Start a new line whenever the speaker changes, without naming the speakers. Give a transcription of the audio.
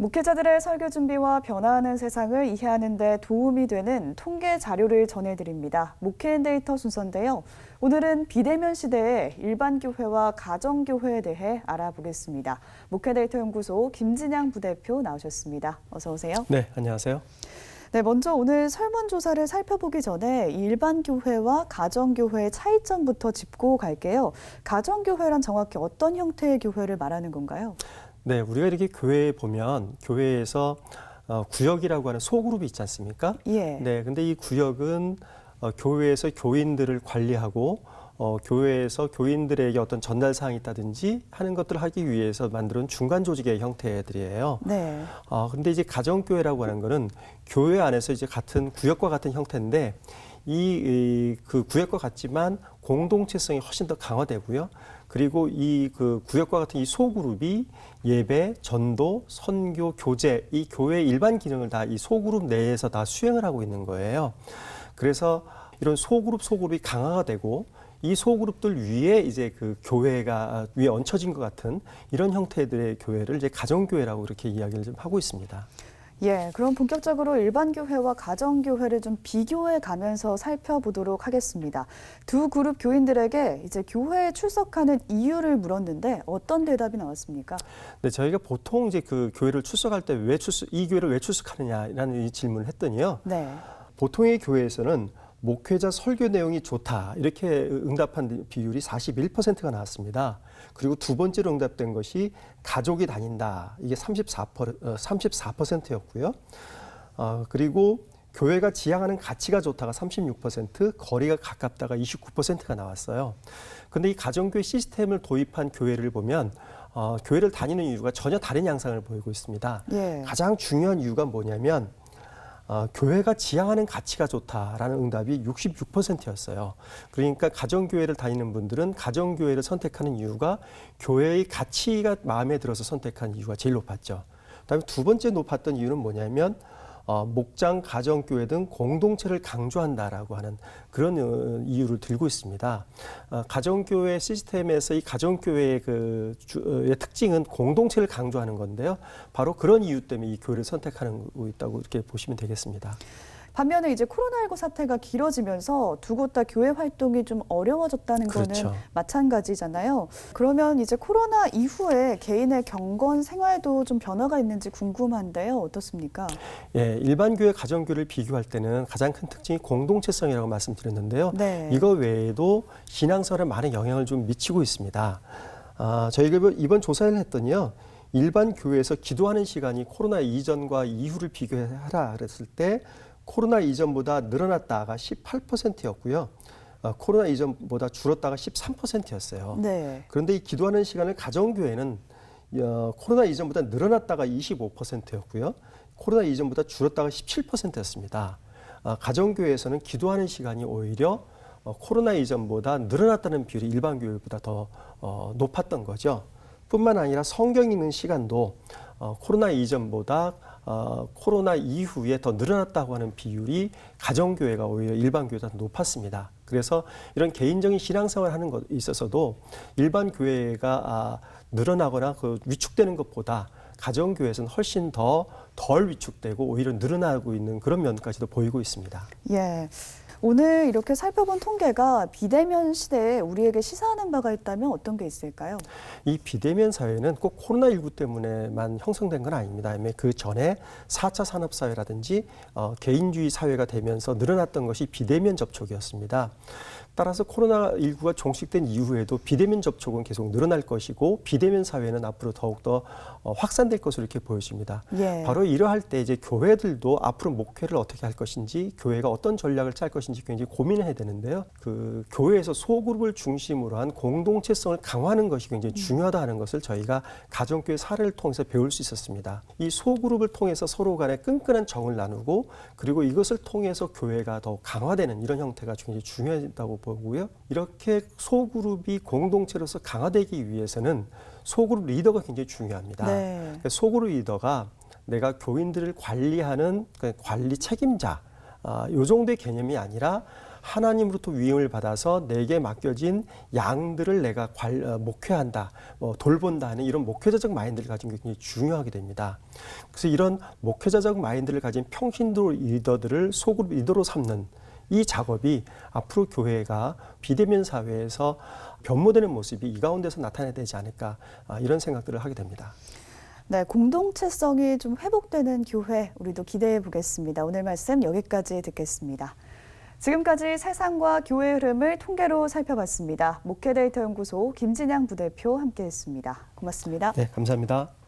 목회자들의 설교 준비와 변화하는 세상을 이해하는 데 도움이 되는 통계 자료를 전해드립니다. 목회인데이터 순서인데요. 오늘은 비대면 시대의 일반 교회와 가정 교회에 대해 알아보겠습니다. 목회데이터 연구소 김진양 부대표 나오셨습니다. 어서 오세요.
네, 안녕하세요.
네, 먼저 오늘 설문조사를 살펴보기 전에 일반 교회와 가정 교회의 차이점부터 짚고 갈게요. 가정 교회란 정확히 어떤 형태의 교회를 말하는 건가요?
네, 우리가 이렇게 교회에 보면 교회에서 구역이라고 하는 소그룹이 있지 않습니까?
예.
네, 근데 이 구역은 교회에서 교인들을 관리하고 교회에서 교인들에게 어떤 전달 사항이 있다든지 하는 것들을 하기 위해서 만든 중간 조직의 형태들이에요.
네.
근데 이제 가정교회라고 하는 거는 교회 안에서 이제 같은 구역과 같은 형태인데 그 구역과 같지만 공동체성이 훨씬 더 강화되고요. 그리고 그 구역과 같은 이 소그룹이 예배, 전도, 선교, 교제, 이 교회의 일반 기능을 다 이 소그룹 내에서 다 수행을 하고 있는 거예요. 그래서 이런 소그룹이 강화가 되고 이 소그룹들 위에 이제 그 교회가 위에 얹혀진 것 같은 이런 형태들의 교회를 이제 가정교회라고 이렇게 이야기를 좀 하고 있습니다.
예, 그럼 본격적으로 일반 교회와 가정 교회를 좀 비교해 가면서 살펴보도록 하겠습니다. 두 그룹 교인들에게 이제 교회에 출석하는 이유를 물었는데 어떤 대답이 나왔습니까?
네, 저희가 보통 이제 그 교회를 출석할 때 이 교회를 왜 출석하느냐라는 이 질문을 했더니요.
네.
보통의 교회에서는 목회자 설교 내용이 좋다 이렇게 응답한 비율이 41%가 나왔습니다. 그리고 두 번째로 응답된 것이 가족이 다닌다. 이게 34%였고요. 그리고 교회가 지향하는 가치가 좋다가 36%, 거리가 가깝다가 29%가 나왔어요. 그런데 이 가정교회 시스템을 도입한 교회를 보면 교회를 다니는 이유가 전혀 다른 양상을 보이고 있습니다.
예.
가장 중요한 이유가 뭐냐면 교회가 지향하는 가치가 좋다라는 응답이 66%였어요. 그러니까 가정교회를 다니는 분들은 가정교회를 선택하는 이유가 교회의 가치가 마음에 들어서 선택한 이유가 제일 높았죠. 그다음에 두 번째 높았던 이유는 뭐냐면 목장, 가정교회 등 공동체를 강조한다라고 하는 그런 이유를 들고 있습니다. 가정교회 시스템에서 이 가정교회의 의 특징은 공동체를 강조하는 건데요. 바로 그런 이유 때문에 이 교회를 선택하고 있다고 이렇게 보시면 되겠습니다.
반면에 이제 코로나19 사태가 길어지면서 두 곳 다 교회 활동이 좀 어려워졌다는
그렇죠.
거는 마찬가지잖아요. 그러면 이제 코로나 이후에 개인의 경건 생활도 좀 변화가 있는지 궁금한데요. 어떻습니까?
예, 일반 교회, 가정교회를 비교할 때는 가장 큰 특징이 공동체성이라고 말씀드렸는데요.
네.
이거 외에도 신앙생활에 많은 영향을 좀 미치고 있습니다. 저희가 이번 조사를 했더니요. 일반 교회에서 기도하는 시간이 코로나 이전과 이후를 비교하라 그랬을 때 코로나 이전보다 늘어났다가 18%였고요. 코로나 이전보다 줄었다가 13%였어요.
네.
그런데 이 기도하는 시간을 가정교회는 코로나 이전보다 늘어났다가 25%였고요. 코로나 이전보다 줄었다가 17%였습니다. 가정교회에서는 기도하는 시간이 오히려 코로나 이전보다 늘어났다는 비율이 일반 교회보다 더 높았던 거죠. 뿐만 아니라 성경 읽는 시간도 코로나 이전보다 코로나 이후에 더 늘어났다고 하는 비율이 가정교회가 오히려 일반 교회보다 높았습니다. 그래서 이런 개인적인 신앙생활을 하는 것에 있어서도 일반 교회가 늘어나거나 위축되는 것보다 가정교회에서는 훨씬 덜 위축되고 오히려 늘어나고 있는 그런 면까지도 보이고 있습니다.
예. 오늘 이렇게 살펴본 통계가 비대면 시대에 우리에게 시사하는 바가 있다면 어떤 게 있을까요?
이 비대면 사회는 꼭 코로나19 때문에만 형성된 건 아닙니다. 그 전에 4차 산업사회라든지 개인주의 사회가 되면서 늘어났던 것이 비대면 접촉이었습니다. 따라서 코로나19가 종식된 이후에도 비대면 접촉은 계속 늘어날 것이고 비대면 사회는 앞으로 더욱더 확산될 것으로 이렇게 보여집니다.
예.
바로 이러할 때 이제 교회들도 앞으로 목회를 어떻게 할 것인지 교회가 어떤 전략을 짤 것인지 굉장히 고민을 해야 되는데요. 그 교회에서 소그룹을 중심으로 한 공동체성을 강화하는 것이 굉장히 중요하다는 것을 저희가 가정교회 사례를 통해서 배울 수 있었습니다. 이 소그룹을 통해서 서로 간에 끈끈한 정을 나누고 그리고 이것을 통해서 교회가 더 강화되는 이런 형태가 굉장히 중요하다고 보고요. 이렇게 소그룹이 공동체로서 강화되기 위해서는 소그룹 리더가 굉장히 중요합니다.
네.
소그룹 리더가 내가 교인들을 관리하는 관리 책임자, 요 정도의 개념이 아니라 하나님으로부터 위임을 받아서 내게 맡겨진 양들을 내가 목회한다, 돌본다 하는 이런 목회자적 마인드를 가진 게 굉장히 중요하게 됩니다. 그래서 이런 목회자적 마인드를 가진 평신도 리더들을 소그룹 리더로 삼는 이 작업이 앞으로 교회가 비대면 사회에서 변모되는 모습이 이 가운데서 나타나야 되지 않을까, 이런 생각들을 하게 됩니다.
네, 공동체성이 좀 회복되는 교회, 우리도 기대해 보겠습니다. 오늘 말씀 여기까지 듣겠습니다. 지금까지 세상과 교회 흐름을 통계로 살펴봤습니다. 목회데이터 연구소 김진양 부대표 함께했습니다. 고맙습니다.
네, 감사합니다.